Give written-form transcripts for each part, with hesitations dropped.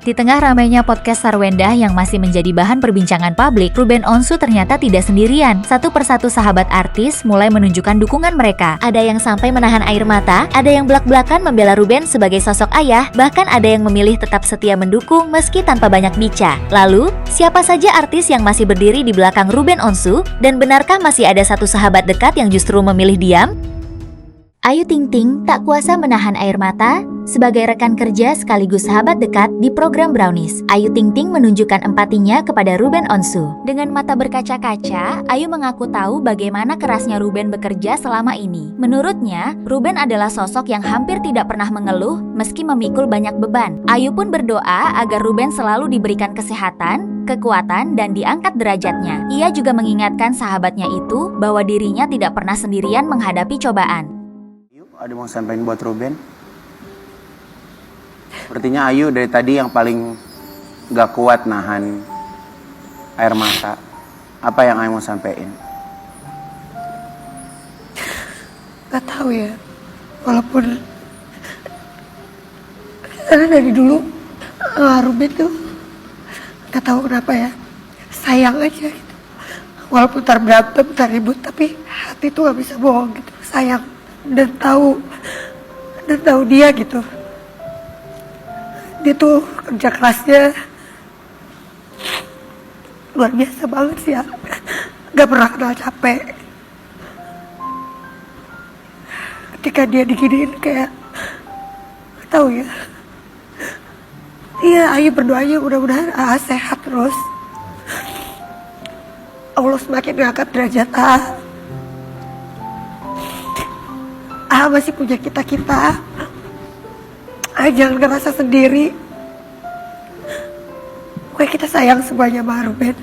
Di tengah ramainya podcast Sarwendah yang masih menjadi bahan perbincangan publik, Ruben Onsu ternyata tidak sendirian. Satu persatu sahabat artis mulai menunjukkan dukungan mereka. Ada yang sampai menahan air mata, ada yang belak-belakan membela Ruben sebagai sosok ayah, bahkan ada yang memilih tetap setia mendukung meski tanpa banyak bica. Lalu, siapa saja artis yang masih berdiri di belakang Ruben Onsu? Dan benarkah masih ada satu sahabat dekat yang justru memilih diam? Ayu Ting Ting tak kuasa menahan air mata. Sebagai rekan kerja sekaligus sahabat dekat di program Brownies, Ayu Ting Ting menunjukkan empatinya kepada Ruben Onsu. Dengan mata berkaca-kaca, Ayu mengaku tahu bagaimana kerasnya Ruben bekerja selama ini. Menurutnya, Ruben adalah sosok yang hampir tidak pernah mengeluh meski memikul banyak beban. Ayu pun berdoa agar Ruben selalu diberikan kesehatan, kekuatan, dan diangkat derajatnya. Ia juga mengingatkan sahabatnya itu bahwa dirinya tidak pernah sendirian menghadapi cobaan. Ada mau sampaikan buat Ruben? Sepertinya Ayu dari tadi yang paling gak kuat nahan air mata. Apa yang Ayu mau sampaikan? Gak tahu ya. Walaupun karena dari dulu Ruben tuh gak tahu kenapa ya, sayang aja gitu. Walaupun ntar berantem, ntar ribut, tapi hati tuh gak bisa bohong gitu. Sayang dan tahu dia gitu. Dia tuh kerja kerasnya luar biasa banget sih ya. Gak pernah kenal capek. Ketika dia diginiin kayak gak tahu ya. Iya, Ayu berdoanya mudah-mudahan sehat terus. Allah semakin ngangkat derajat masih punya kita. Jangan ngerasa sendiri. Pokoknya kita sayang semuanya sama Ruben.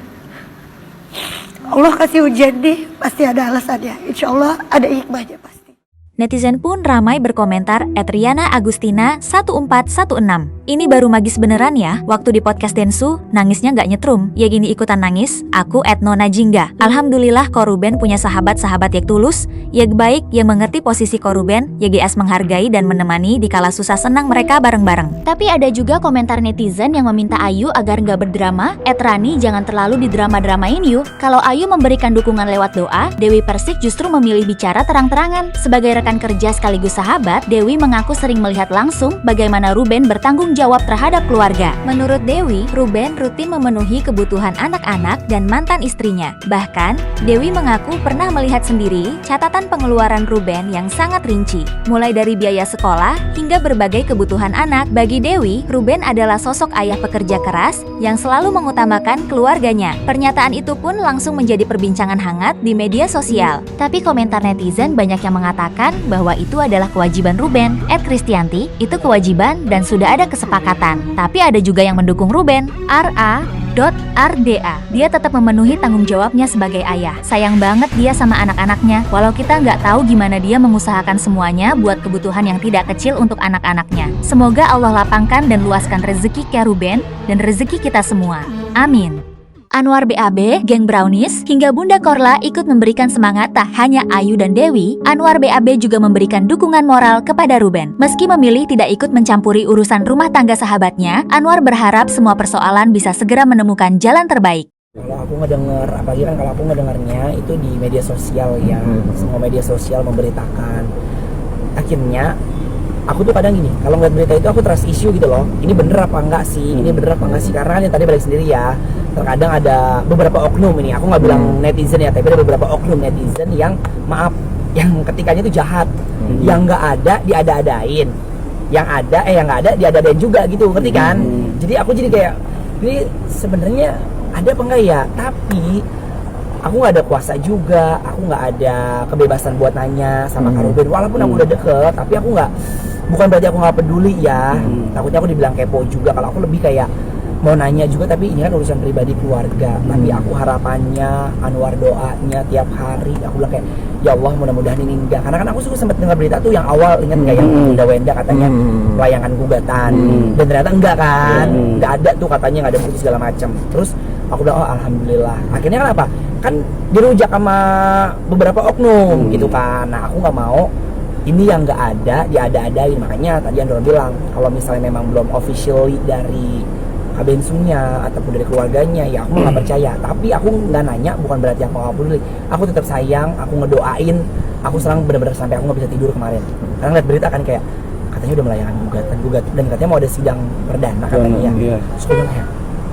Allah kasih ujian nih, pasti ada alasannya. Insya Allah ada hikmahnya pasti. Netizen pun ramai berkomentar @riana_agustina1416. Ini baru magis beneran ya. Waktu di podcast Densu, nangisnya gak nyetrum. Ya gini ikutan nangis, aku @nona jingga. Alhamdulillah ko Ruben punya sahabat-sahabat yang tulus, yang baik, yang mengerti posisi ko Ruben, YGS menghargai dan menemani di kala susah senang mereka bareng-bareng. Tapi ada juga komentar netizen yang meminta Ayu agar gak berdrama. @rani jangan terlalu didrama-dramain yuk. Kalau Ayu memberikan dukungan lewat doa, Dewi Persik justru memilih bicara terang-terangan. Sebagai rekan kerja sekaligus sahabat, Dewi mengaku sering melihat langsung bagaimana Ruben bertanggung jawab terhadap keluarga. Menurut Dewi, Ruben rutin memenuhi kebutuhan anak-anak dan mantan istrinya. Bahkan, Dewi mengaku pernah melihat sendiri catatan pengeluaran Ruben yang sangat rinci, mulai dari biaya sekolah hingga berbagai kebutuhan anak. Bagi Dewi, Ruben adalah sosok ayah pekerja keras yang selalu mengutamakan keluarganya. Pernyataan itu pun langsung menjadi perbincangan hangat di media sosial. Tapi komentar netizen banyak yang mengatakan bahwa itu adalah kewajiban Ruben. @Kristianti, itu kewajiban dan sudah ada kesepakatan. Tapi ada juga yang mendukung Ruben. RA.RDA, dia tetap memenuhi tanggung jawabnya sebagai ayah. Sayang banget dia sama anak-anaknya. Walau kita nggak tahu gimana dia mengusahakan semuanya buat kebutuhan yang tidak kecil untuk anak-anaknya. Semoga Allah lapangkan dan luaskan rezeki ke Ruben dan rezeki kita semua. Amin. Anwar BAB, geng Brownies, hingga Bunda Korla ikut memberikan semangat. Tak hanya Ayu dan Dewi, Anwar BAB juga memberikan dukungan moral kepada Ruben. Meski memilih tidak ikut mencampuri urusan rumah tangga sahabatnya, Anwar berharap semua persoalan bisa segera menemukan jalan terbaik. Kalau aku ngedenger, apalagi kan kalau aku ngedengarnya itu di media sosial ya, semua media sosial memberitakan. Akhirnya aku tuh kadang gini, kalau ngeliat berita itu aku trust issue gitu loh. Ini bener apa enggak sih? Ini bener apa enggak sih? Karena kan yang tadi balik sendiri ya, terkadang ada beberapa oknum ini. Aku nggak bilang netizen ya, tapi ada beberapa oknum netizen yang maaf, yang ketikanya itu jahat. Yang nggak ada diada-adain, yang nggak ada diada-adain juga gitu, ngerti kan? Jadi aku jadi kayak, ini sebenarnya ada apa enggak ya? Tapi aku nggak ada kuasa juga, aku nggak ada kebebasan buat nanya sama Kak Ruben. Walaupun aku udah deket, tapi aku nggak, bukan berarti aku nggak peduli ya. Takutnya aku dibilang kepo juga. Kalau aku lebih kayak mau nanya juga, tapi ini kan urusan pribadi keluarga. Tapi aku harapannya, Anwar doanya tiap hari, aku bilang kayak, ya Allah mudah-mudahan ini enggak. Karena kan aku suka sempat dengar berita tuh yang awal, ingat nggak yang Bunda Wenda katanya pelayangan gugatan, dan ternyata enggak kan, enggak ada tuh katanya, nggak ada bukti segala macam. Terus aku bilang, oh alhamdulillah. Akhirnya kan apa? Kan dirujak sama beberapa oknum gitu kan. Nah aku nggak mau ini yang nggak ada diada-adain. Makanya tadi Andro bilang kalau misalnya memang belum officially dari Kak Bensunya ataupun dari keluarganya, ya aku nggak percaya. Tapi aku nggak nanya, bukan berarti aku nggak peduli. Aku tetap sayang, aku ngedoain. Aku serang benar-benar sampai aku nggak bisa tidur kemarin. Karena lihat berita kan kayak katanya udah melayangkan gugatan dan katanya mau ada sidang perdana katanya. Iya. Terus aku bilang kayak,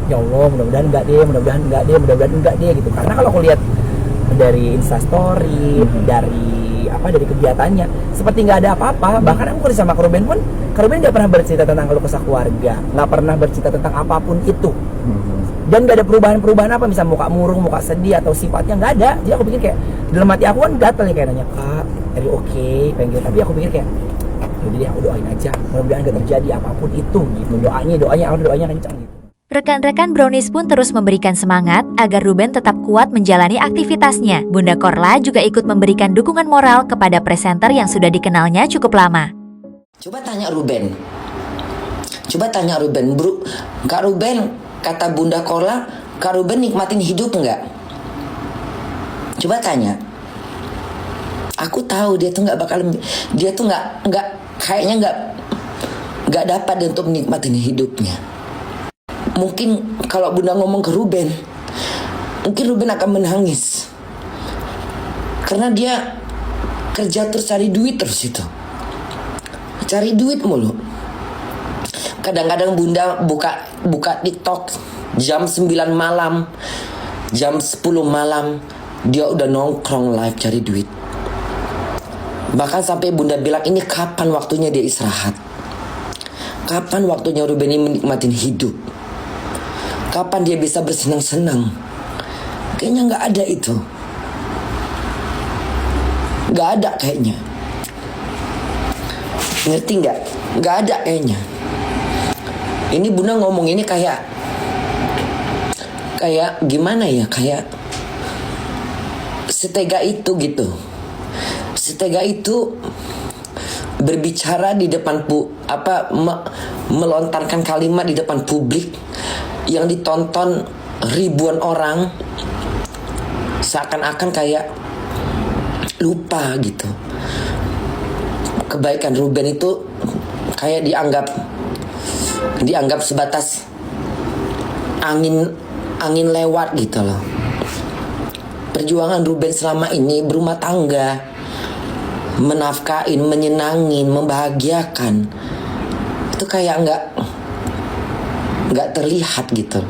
ya Allah, mudah-mudahan enggak deh gitu. Karena kalau aku lihat dari Instastory, dari kegiatannya seperti nggak ada apa-apa. Bahkan aku kerja sama Kak Ruben pun, Kak Ruben nggak pernah bercerita tentang keluh kesah keluarga, nggak pernah bercerita tentang apapun itu, dan nggak ada perubahan apa, misalnya muka murung, muka sedih atau sifatnya nggak ada. Jadi aku pikir kayak dalam hati aku kan gatel nih, kayak nanya, Kak, are you okay? Pengen gitu. Tapi aku pikir kayak yaudah deh, aku doain aja, mudah-mudahan nggak terjadi apapun itu gitu. Doanya kencang gitu. Rekan-rekan Brownies pun terus memberikan semangat agar Ruben tetap kuat menjalani aktivitasnya. Bunda Korla juga ikut memberikan dukungan moral kepada presenter yang sudah dikenalnya cukup lama. Coba tanya Ruben, bro, Kak Ruben, kata Bunda Korla, Kak Ruben nikmatin hidup nggak? Coba tanya. Aku tahu dia tuh kayaknya nggak dapat dia untuk menikmatin hidupnya. Mungkin kalau Bunda ngomong ke Ruben, mungkin Ruben akan menangis. Karena dia kerja terus, cari duit terus itu. Cari duit mulu. Kadang-kadang Bunda buka TikTok jam 9 malam, jam 10 malam, dia udah nongkrong live cari duit. Bahkan sampai Bunda bilang, ini kapan waktunya dia istirahat? Kapan waktunya Ruben ini menikmatin hidup? Kapan dia bisa bersenang-senang? Kayaknya nggak ada itu. Nggak ada kayaknya. Ngerti nggak? Nggak ada kayaknya. Ini Bunda ngomong ini kayak gimana ya? Kayak setega itu gitu. Setega itu berbicara di depan melontarkan kalimat di depan publik yang ditonton ribuan orang, seakan-akan kayak lupa gitu. Kebaikan Ruben itu kayak dianggap sebatas angin lewat gitu loh. Perjuangan Ruben selama ini berumah tangga, menafkahin, menyenangin, membahagiakan, itu kayak nggak terlihat gitu.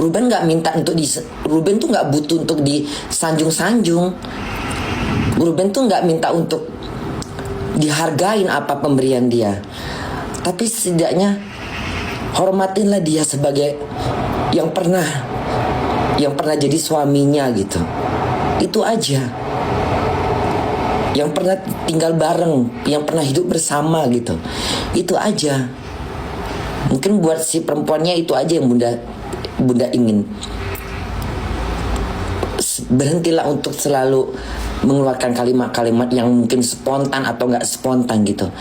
Ruben nggak minta untuk Ruben tuh nggak butuh untuk disanjung-sanjung. Ruben tuh nggak minta untuk dihargain apa pemberian dia. Tapi setidaknya hormatinlah dia sebagai yang pernah jadi suaminya gitu. Itu aja. Yang pernah tinggal bareng, yang pernah hidup bersama gitu. Itu aja. Mungkin buat si perempuannya itu aja yang Bunda ingin. Berhentilah untuk selalu mengeluarkan kalimat-kalimat yang mungkin spontan atau nggak spontan gitu.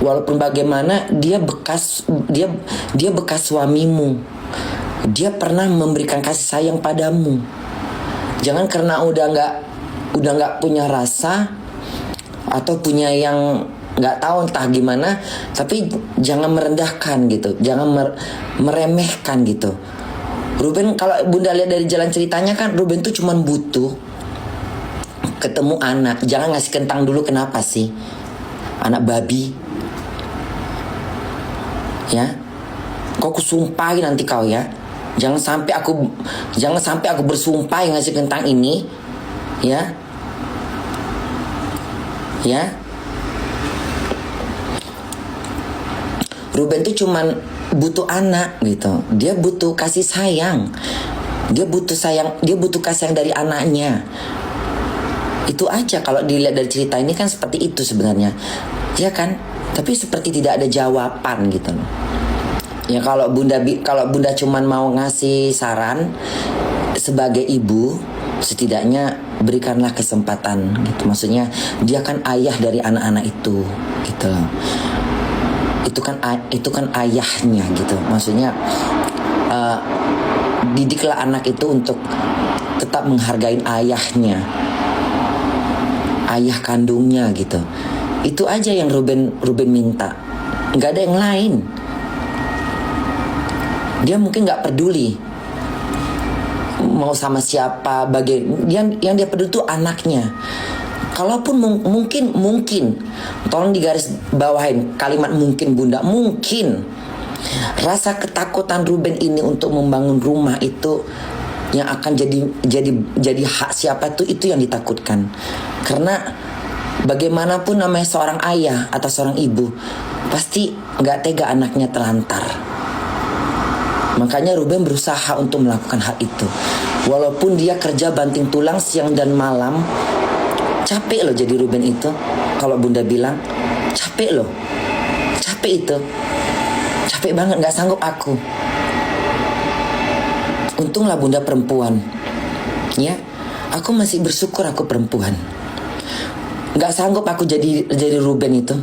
Walaupun bagaimana dia bekas suamimu. Dia pernah memberikan kasih sayang padamu. Jangan karena udah nggak punya rasa atau punya yang nggak tahu entah gimana, tapi jangan merendahkan gitu, jangan meremehkan gitu. Ruben, kalau Bunda lihat dari jalan ceritanya kan, Ruben tuh cuman butuh ketemu anak. Jangan ngasih kentang dulu, kenapa sih? Anak babi, ya? Kau kusumpahin nanti kau ya. Jangan sampai aku bersumpah yang ngasih kentang ini, ya. Ya. Ruben tuh cuman butuh anak gitu. Dia butuh kasih sayang. Dia butuh kasih sayang dari anaknya. Itu aja kalau dilihat dari cerita ini kan seperti itu sebenarnya. Ya kan? Tapi seperti tidak ada jawaban gitu. Ya kalau Bunda cuman mau ngasih saran sebagai ibu, setidaknya berikanlah kesempatan gitu. Maksudnya dia kan ayah dari anak-anak itu gitu loh. Itu kan ayahnya gitu. Maksudnya didiklah anak itu untuk tetap menghargai ayahnya, ayah kandungnya gitu. Itu aja yang Ruben minta. Nggak ada yang lain. Dia mungkin nggak peduli mau sama siapa, yang dia peduli itu anaknya. Kalaupun mungkin, tolong digaris bawahin kalimat mungkin Bunda, mungkin rasa ketakutan Ruben ini untuk membangun rumah itu yang akan jadi hak siapa itu yang ditakutkan. Karena bagaimanapun namanya seorang ayah atau seorang ibu, pasti nggak tega anaknya terlantar. Makanya Ruben berusaha untuk melakukan hal itu. Walaupun dia kerja banting tulang siang dan malam, capek loh jadi Ruben itu. Kalau Bunda bilang, capek loh. Capek itu. Capek banget, gak sanggup aku. Untunglah Bunda perempuan. Ya, aku masih bersyukur aku perempuan. Gak sanggup aku jadi Ruben itu.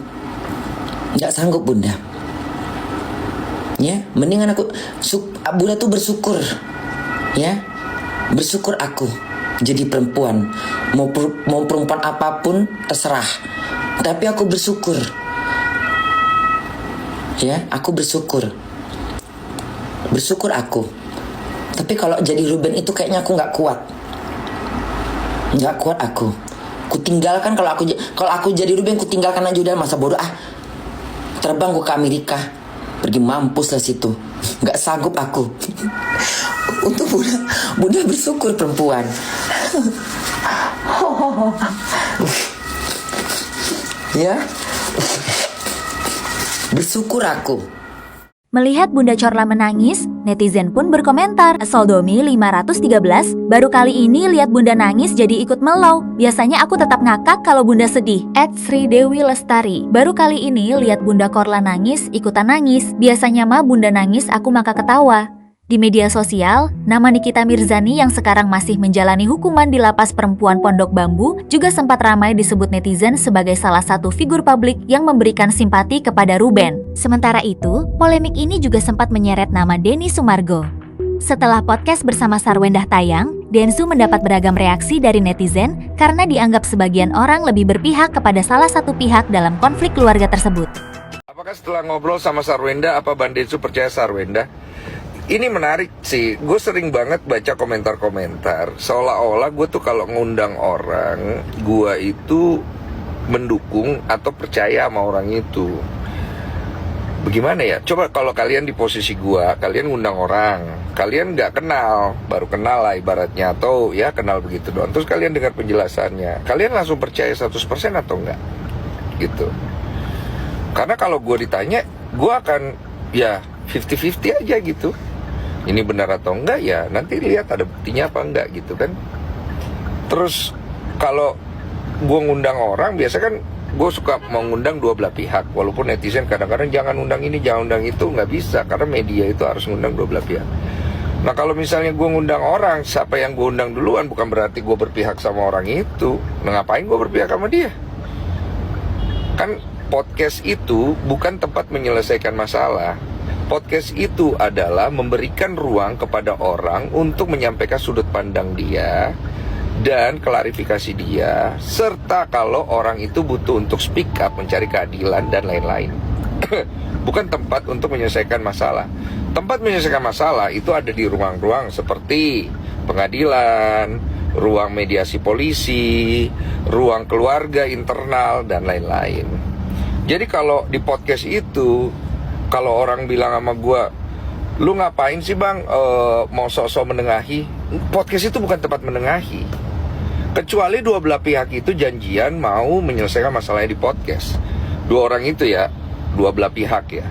Gak sanggup Bunda. Ya, mendingan Bunda tuh bersyukur. Ya, bersyukur aku jadi perempuan. Mau perempuan apapun terserah. Tapi aku bersyukur. Ya, aku bersyukur. Bersyukur aku. Tapi kalau jadi Ruben itu kayaknya aku nggak kuat. Nggak kuat aku. Kutinggalkan kalau aku jadi Ruben, kutinggalkan aja udah, masa bodoh terbang ke Amerika. Pergi mampus lah situ. Gak sanggup aku. Untuk Bunda bersyukur perempuan. Ya, bersyukur aku. Melihat Bunda Corla menangis, netizen pun berkomentar. Soldomi 513, baru kali ini lihat Bunda nangis jadi ikut melau. Biasanya aku tetap ngakak kalau Bunda sedih. Sri Dewi Lestari, baru kali ini lihat Bunda Corla nangis, ikutan nangis. Biasanya mah Bunda nangis, aku maka ketawa. Di media sosial, nama Nikita Mirzani yang sekarang masih menjalani hukuman di lapas perempuan Pondok Bambu juga sempat ramai disebut netizen sebagai salah satu figur publik yang memberikan simpati kepada Ruben. Sementara itu, polemik ini juga sempat menyeret nama Denny Sumargo. Setelah podcast bersama Sarwendah tayang, Densu mendapat beragam reaksi dari netizen karena dianggap sebagian orang lebih berpihak kepada salah satu pihak dalam konflik keluarga tersebut. Apakah setelah ngobrol sama Sarwendah, apa Bang Densu percaya Sarwendah? Ini menarik sih, gue sering banget baca komentar-komentar seolah-olah gue tuh kalau ngundang orang, gue itu mendukung atau percaya sama orang itu. Bagaimana ya? Coba kalau kalian di posisi gue, kalian ngundang orang, kalian gak kenal, baru kenal lah ibaratnya, atau ya kenal begitu doang. Terus kalian dengar penjelasannya, kalian langsung percaya 100% atau enggak? Gitu. Karena kalau gue ditanya, gue akan ya 50-50 aja gitu. Ini benar atau enggak ya nanti lihat ada buktinya apa enggak gitu kan. Terus kalau gue ngundang orang, biasa kan gue suka mau ngundang dua belah pihak. Walaupun netizen kadang-kadang jangan undang ini, jangan undang itu, nggak bisa. Karena media itu harus ngundang dua belah pihak. Nah kalau misalnya gue ngundang orang, siapa yang gue undang duluan bukan berarti gue berpihak sama orang itu. Nah ngapain gue berpihak sama dia? Kan podcast itu bukan tempat menyelesaikan masalah. Podcast itu adalah memberikan ruang kepada orang untuk menyampaikan sudut pandang dia dan klarifikasi dia, serta kalau orang itu butuh untuk speak up, mencari keadilan dan lain-lain. Bukan tempat untuk menyelesaikan masalah. Tempat menyelesaikan masalah itu ada di ruang-ruang seperti pengadilan, ruang mediasi polisi, ruang keluarga internal dan lain-lain. Jadi kalau di podcast itu, kalau orang bilang sama gue, lu ngapain sih bang mau sok-sok menengahi? Podcast itu bukan tempat menengahi. Kecuali dua belah pihak itu janjian mau menyelesaikan masalahnya di podcast. Dua orang itu ya, dua belah pihak ya.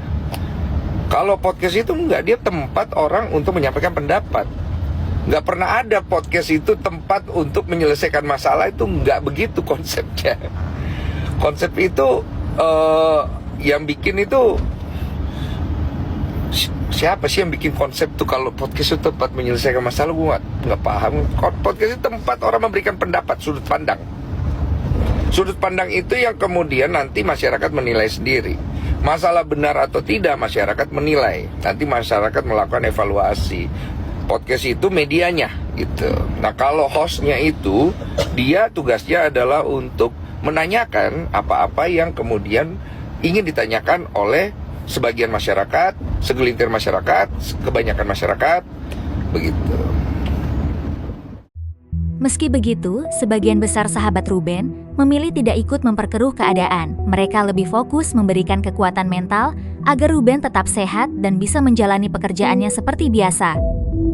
Kalau podcast itu enggak, dia tempat orang untuk menyampaikan pendapat. Enggak pernah ada podcast itu tempat untuk menyelesaikan masalah, itu enggak begitu konsepnya. Konsep itu yang bikin itu siapa sih yang bikin konsep tuh kalau podcast itu tempat menyelesaikan masalah? Gue nggak paham. Podcast itu tempat orang memberikan pendapat, sudut pandang. Sudut pandang itu yang kemudian nanti masyarakat menilai sendiri. Masalah benar atau tidak masyarakat menilai. Nanti masyarakat melakukan evaluasi. Podcast itu medianya gitu. Nah kalau hostnya itu, dia tugasnya adalah untuk menanyakan apa-apa yang kemudian ingin ditanyakan oleh sebagian masyarakat, segelintir masyarakat, kebanyakan masyarakat, begitu. Meski begitu, sebagian besar sahabat Ruben memilih tidak ikut memperkeruh keadaan. Mereka lebih fokus memberikan kekuatan mental agar Ruben tetap sehat dan bisa menjalani pekerjaannya seperti biasa.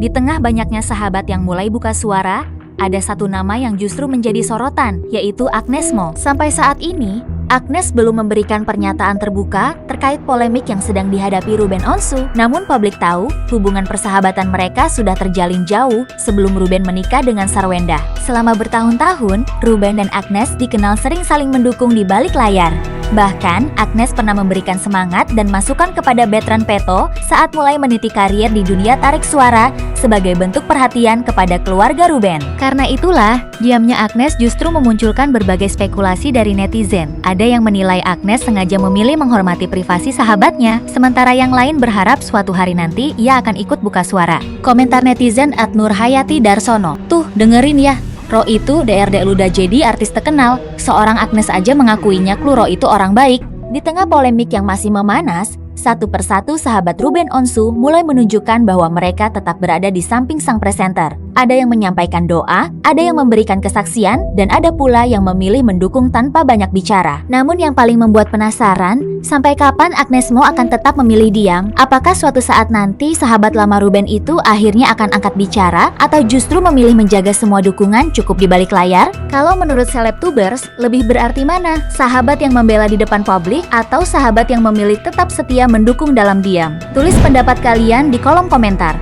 Di tengah banyaknya sahabat yang mulai buka suara, ada satu nama yang justru menjadi sorotan, yaitu Agnes Mo. Sampai saat ini, Agnes belum memberikan pernyataan terbuka terkait polemik yang sedang dihadapi Ruben Onsu. Namun publik tahu, hubungan persahabatan mereka sudah terjalin jauh sebelum Ruben menikah dengan Sarwenda. Selama bertahun-tahun, Ruben dan Agnes dikenal sering saling mendukung di balik layar. Bahkan, Agnes pernah memberikan semangat dan masukan kepada Bertrand Peto saat mulai meniti karir di dunia tarik suara sebagai bentuk perhatian kepada keluarga Ruben. Karena itulah, diamnya Agnes justru memunculkan berbagai spekulasi dari netizen. Ada yang menilai Agnes sengaja memilih menghormati privasi sahabatnya, sementara yang lain berharap suatu hari nanti ia akan ikut buka suara. Komentar netizen @Nurhayati Darsono, "Tuh, dengerin ya, Ro itu DRD udah jadi artis terkenal, seorang Agnes aja mengakuinya Ro itu orang baik." Di tengah polemik yang masih memanas, satu persatu sahabat Ruben Onsu mulai menunjukkan bahwa mereka tetap berada di samping sang presenter. Ada yang menyampaikan doa, ada yang memberikan kesaksian, dan ada pula yang memilih mendukung tanpa banyak bicara. Namun yang paling membuat penasaran, sampai kapan Agnes Mo akan tetap memilih diam? Apakah suatu saat nanti sahabat lama Ruben itu akhirnya akan angkat bicara, atau justru memilih menjaga semua dukungan cukup di balik layar? Kalau menurut selebtubers, lebih berarti mana? Sahabat yang membela di depan publik, atau sahabat yang memilih tetap setia mendukung dalam diam? Tulis pendapat kalian di kolom komentar.